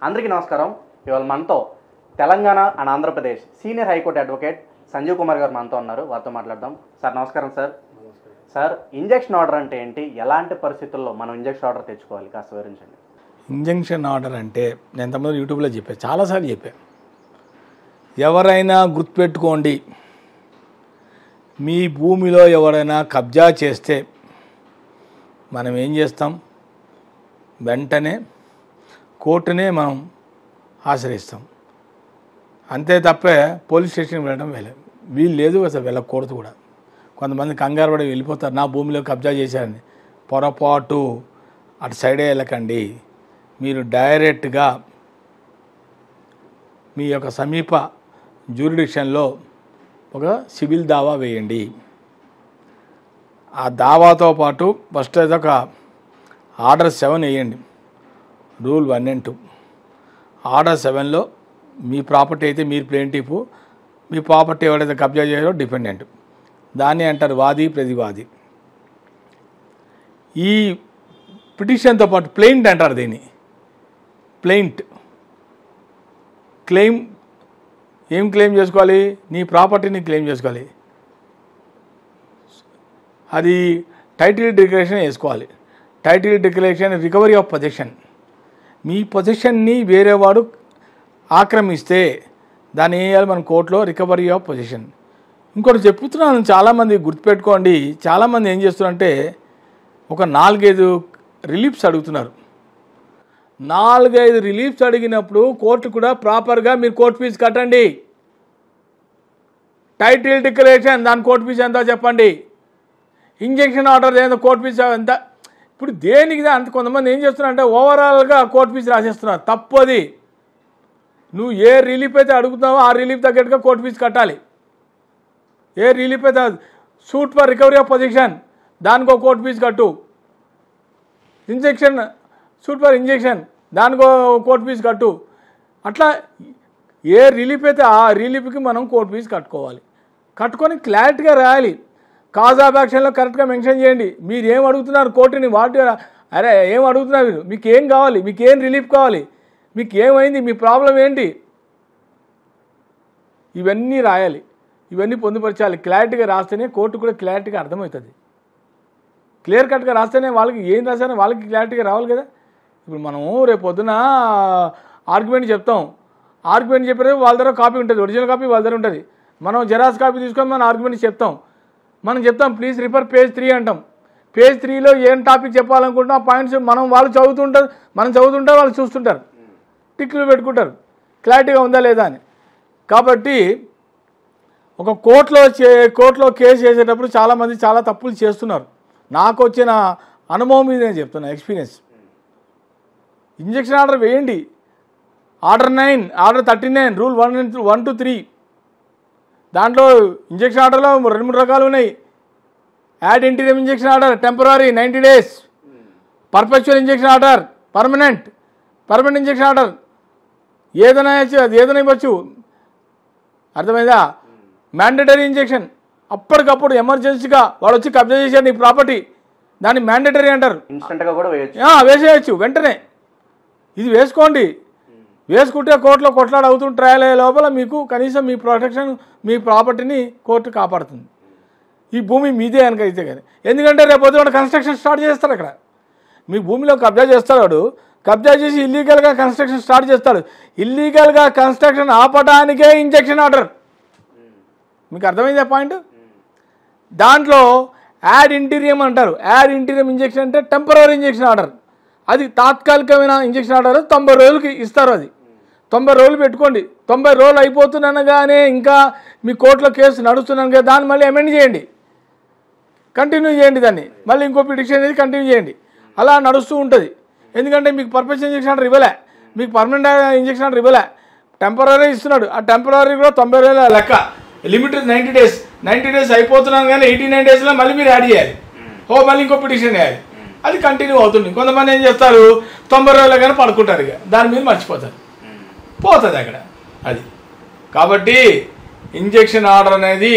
అందరికీ నమస్కారం. ఇవాళ మనతో Telangana and Andhra Pradesh senior high court advocate Sanjeev Kumar గారు మనతో ఉన్నారు. వారితో మాట్లాడదాం. సార్ నమస్కారం. సార్ ఇంజెక్షన్ ఆర్డర్ అంటే ఏంటి, ఎలాంటి పరిస్థితుల్లో మనం ఇంజెక్షన్ ఆర్డర్ తెచ్చుకోవాలి, కాస్త వివరించండి. ఇంజెక్షన్ ఆర్డర్ అంటే నేను ఎంతమంది యూట్యూబ్లో చెప్పాను, చాలాసార్లు చెప్పాను. ఎవరైనా గుర్తుపెట్టుకోండి, మీ భూమిలో ఎవరైనా కబ్జా చేస్తే మనం ఏం చేస్తాం, వెంటనే కోర్టునే మనం ఆశ్రయిస్తాం. అంతే తప్పే పోలీస్ స్టేషన్కి వెళ్ళడం వీలు లేదు, అసలు వెళ్ళకూడదు కూడా. కొంతమంది కంగారు పడి వెళ్ళిపోతారు, నా భూమిలో కబ్జా చేశారని. పొరపాటు అటు సైడే వెళ్ళకండి. మీరు డైరెక్ట్గా మీ యొక్క సమీప జ్యూరిడిక్షన్లో ఒక సివిల్ దావా వేయండి. ఆ దావాతో పాటు ఫస్ట్ అయితే ఒక ఆర్డర్ 7 వేయండి. Rule 1 and 2. ఆర్డర్ 7లో మీ ప్రాపర్టీ అయితే మీరు ప్లేంటిఫ్, మీ ప్రాపర్టీ ఎవరైతే కబ్జా చేయాలో డిపెండెంట్. దాన్ని అంటారు వాది ప్రతివాది. ఈ పిటిషన్తో పాటు ప్లెయింట్ అంటారు దీన్ని. ప్లెయింట్ క్లెయిమ్ ఏం క్లెయిమ్ చేసుకోవాలి, నీ ప్రాపర్టీని క్లెయిమ్ చేసుకోవాలి. అది టైటిల్ డిక్లరేషన్ వేసుకోవాలి. Title declaration recovery of possession. మీ పొజిషన్ని వేరేవాడు ఆక్రమిస్తే దాన్ని ఏం చేయాలి, మన కోర్టులో రికవరీ ఆఫ్ పొజిషన్. ఇంకోటి చెప్తున్నాను, చాలామంది గుర్తుపెట్టుకోండి. చాలామంది ఏం చేస్తున్నారంటే ఒక 4-5 రిలీఫ్స్ అడుగుతున్నారు. 4-5 రిలీఫ్స్ అడిగినప్పుడు కోర్టు కూడా ప్రాపర్గా మీరు కోర్టు ఫీజు కట్టండి. టైటిల్ డిక్లరేషన్ దాని కోర్టు ఫీజు ఎంత చెప్పండి. ఇంజెక్షన్ ఆర్డర్ ఏదో కోర్టు ఫీజు ఎంత. ఇప్పుడు దేనికి అంత కొంతమంది ఏం చేస్తున్నారంటే ఓవరాల్గా కోర్టు ఫీజు రాసేస్తున్నారు. తప్పది. నువ్వు ఏ రిలీఫ్ అయితే అడుగుతున్నావో ఆ రిలీఫ్ తగ్గట్టుగా కోర్టు ఫీజు కట్టాలి. ఏ రిలీఫ్ అయితే suit for recovery of position దానికో కోర్టు ఫీజు కట్టు. ఇంజెక్షన్ సూట్ ఫర్ ఇంజెక్షన్ దానికో కోర్టు ఫీజు కట్టు. అట్లా ఏ రిలీఫ్ అయితే ఆ రిలీఫ్కి మనం కోర్టు ఫీజు కట్టుకోవాలి. కట్టుకొని క్లారిటీగా రాయాలి. కాజ్ ఆఫ్ యాక్షన్లో కరెక్ట్గా మెన్షన్ చేయండి. మీరు ఏం అడుగుతున్నారు కోర్టుని, వాటి అరే ఏం అడుగుతున్నారు, మీకు ఏం కావాలి, మీకు ఏం రిలీఫ్ కావాలి, మీకు ఏమైంది, మీ ప్రాబ్లం ఏంటి, ఇవన్నీ రాయాలి. ఇవన్నీ పొందుపరచాలి. క్లారిటీగా రాస్తేనే కోర్టు కూడా క్లారిటీగా అర్థమవుతుంది. క్లియర్ కట్గా రాస్తేనే వాళ్ళకి ఏం రాశారో వాళ్ళకి క్లారిటీగా రావాలి కదా. ఇప్పుడు మనము రేపు పొద్దున ఆర్గ్యుమెంట్ చెప్తాం. ఆర్గ్యుమెంట్ చెప్పేది వాళ్ళ దగ్గర కాపీ ఉంటుంది, ఒరిజినల్ కాపీ వాళ్ళ దగ్గర ఉంటుంది. మనం జెరాక్స్ కాపీ తీసుకొని మనం ఆర్గ్యుమెంట్ చెప్తాం. మనం చెప్తాం ప్లీజ్ రిఫర్ పేజ్ 3 అంటాం. పేజ్ 3లో ఏం టాపిక్ చెప్పాలనుకుంటున్నాం ఆ పాయింట్స్ వాళ్ళు చదువుతుంటారు, మనం చదువుతుంటారు, వాళ్ళు చూస్తుంటారు, టిక్లు పెట్టుకుంటారు క్లారిటీగా ఉందా లేదా అని. కాబట్టి ఒక కోర్టులో కేసు చేసేటప్పుడు చాలామంది చాలా తప్పులు చేస్తున్నారు. నాకు వచ్చిన అనుభవం మీద నేను చెప్తున్నా, ఎక్స్పీరియన్స్. ఇంజెక్షన్ ఆర్డర్ వేయండి. Order 9, order 39, rule 1 to 3. దాంట్లో ఇంజెక్షన్ ఆర్డర్లో 2-3 రకాలు ఉన్నాయి. Add interim injection order temporary 90 days, perpetual injection order permanent injection order. ఏదైనా ఇవ్వచ్చు, అర్థమైందా. మ్యాండేటరీ ఇంజెక్షన్ అప్పటికప్పుడు ఎమర్జెన్సీగా వాడు వచ్చి కబ్జా చేశాడు నీ ప్రాపర్టీ, దాన్ని మ్యాండేటరీ అంటారు. ఇన్స్టెంట్గా కూడా వేసేయచ్చు వెంటనే. ఇది వేసుకోండి. వేసుకుంటే కోర్టులో కొట్లాడ అవుతుంది. ట్రయల్ అయ్యే లోపల మీకు కనీసం మీ ప్రొటెక్షన్, మీ ప్రాపర్టీని కోర్టు కాపాడుతుంది. ఈ భూమి మీదే అయితే కానీ. ఎందుకంటే రేపు పొద్దున కన్స్ట్రక్షన్ స్టార్ట్ చేస్తారు. అక్కడ మీ భూమిలో కబ్జా చేస్తాడు వాడు. కబ్జా చేసి ఇల్లీగల్గా కన్స్ట్రక్షన్ స్టార్ట్ చేస్తాడు. ఇల్లీగల్గా కన్స్ట్రక్షన్ ఆపడానికే ఇంజెక్షన్ ఆర్డర్. మీకు అర్థమైంది ఆ పాయింట్. దాంట్లో యాడ్ ఇంటీరియం అంటారు. యాడ్ ఇంటీరియం ఇంజెక్షన్ అంటే టెంపరరీ ఇంజెక్షన్ ఆర్డర్. అది తాత్కాలికమైన ఇంజెక్షన్ ఆర్డర్. 90 రోజులకి ఇస్తారు. అది 90 రోజులు పెట్టుకోండి. 90 రోజులు అయిపోతున్నానగానే ఇంకా మీ కోర్టులో కేసు నడుస్తున్నాను, దాన్ని మళ్ళీ అమెండ్ చేయండి, కంటిన్యూ చేయండి. దాన్ని మళ్ళీ ఇంకో పిటిషన్ అనేది కంటిన్యూ చేయండి. అలా నడుస్తూ ఉంటుంది. ఎందుకంటే మీకు పర్పస్ ఇంజెక్షన్ ఆర్డర్ ఇవ్వలే, మీకు పర్మనెంట్ ఇంజెక్షన్ ఆర్డర్ ఇవ్వలే, టెంపరరీ ఇస్తున్నాడు. ఆ టెంపరరీ కూడా 90 రోజుల లెక్క. Limit 90 days. 90 days అయిపోతున్నాను కానీ 89 daysలో మళ్ళీ మీరు యాడ్ చేయాలి. మళ్ళీ ఇంకో పిటిషన్ వేయాలి. అది కంటిన్యూ అవుతుంది. కొంతమంది ఏం చేస్తారు, 90 రోజులు కానీ పడుకుంటారు, ఇక దాని మీద మర్చిపోతారు, పోతుంది అక్కడ అది. కాబట్టి ఇంజెక్షన్ ఆర్డర్ అనేది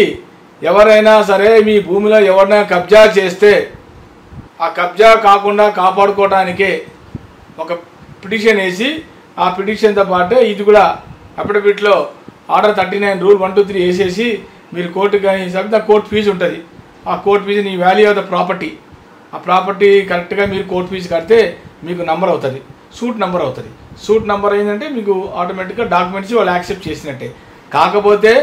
ఎవరైనా సరే మీ భూమిలో ఎవరైనా కబ్జా చేస్తే ఆ కబ్జా కాకుండా కాపాడుకోవడానికే ఒక పిటిషన్ వేసి ఆ పిటిషన్తో పాటే ఇది కూడా అఫిడవిట్లో ఆర్డర్ 39 రూల్ 1, 2, 3 వేసేసి మీరు కోర్టుకు కానీ సబ్మిట్ కోర్టు ఫీజు ఉంటుంది. ఆ కోర్టు ఫీజు నీ వాల్యూ ఆఫ్ ద ప్రాపర్టీ, ఆ ప్రాపర్టీ కరెక్ట్గా మీరు కోర్టు ఫీజు కడితే మీకు నంబర్ అవుతుంది, సూట్ నెంబర్ అవుతుంది. సూట్ నెంబర్ ఏంటంటే మీకు ఆటోమేటిక్గా డాక్యుమెంట్స్ వాళ్ళు యాక్సెప్ట్ చేసినట్టే. కాకపోతే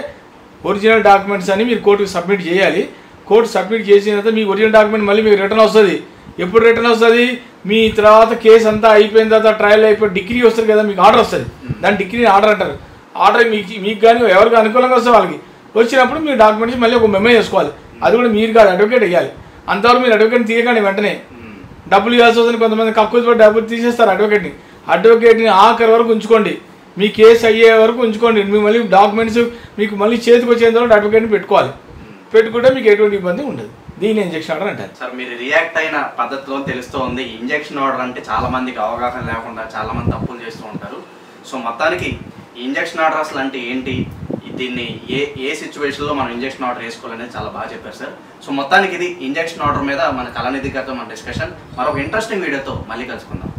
ఒరిజినల్ డాక్యుమెంట్స్ అని మీరు కోర్టుకు సబ్మిట్ చేయాలి. కోర్టు సబ్మిట్ చేసిన తర్వాత మీ ఒరిజినల్ డాక్యుమెంట్ మళ్ళీ మీకు రిటర్న్ వస్తుంది. ఎప్పుడు రిటర్న్ వస్తుంది? మీ తర్వాత కేసు అంతా అయిపోయిన తర్వాత ట్రయల్ అయిపోయి డిగ్రీ వస్తుంది కదా, మీకు ఆర్డర్ వస్తుంది. దాని డిగ్రీ ఆర్డర్ అంటారు. ఆర్డర్ మీకు కానీ ఎవరికి అనుకూలంగా వస్తే వాళ్ళకి వచ్చినప్పుడు మీ డాక్యుమెంట్స్ మళ్ళీ ఒక మెమో చేసుకోవాలి. అది కూడా మీరు కాదు, అడ్వకేట్ వేయాలి. అంతవరకు మీరు అడ్వకేట్ తీయకండి, వెంటనే డబ్బులు ఇవ్వాల్సి వస్తుంది. కొంతమంది కక్కువ డబ్బులు తీసేస్తారు అడ్వకేట్ని. అడ్వకేట్ని ఆఖరి వరకు ఉంచుకోండి, మీ కేసు అయ్యే వరకు ఉంచుకోండి. మీ మళ్ళీ డాక్యుమెంట్స్ మీకు మళ్ళీ చేతికి వచ్చేంత వరకు అడ్వకేట్ని పెట్టుకోవాలి. పెట్టుకుంటే మీకు ఎటువంటి ఇబ్బంది ఉండదు. దీని ఇంజెక్షన్ ఆర్డర్ అంటారు. సార్ మీరు రియాక్ట్ అయిన పద్ధతిలో తెలుస్తూ ఉంది, ఇంజెక్షన్ ఆర్డర్ అంటే చాలా మందికి అవగాహన లేకుండా చాలా మంది తప్పులు చేస్తూ ఉంటారు. సో మొత్తానికి ఇంజెక్షన్ ఆర్డర్ అసలు అంటే ఏంటి, దీన్ని ఏ సిచ్యువేషన్లో మనం ఇంజెక్షన్ ఆర్డర్ వేసుకోవాలనేది చాలా బాగా చెప్పారు సార్. సో మొత్తానికి ఇది ఇంజెక్షన్ ఆర్డర్ మీద మన కళానిధి గారితో మన డిస్కషన్. మరొక ఇంట్రెస్టింగ్ వీడియోతో మళ్ళీ కలుసుకుందాం.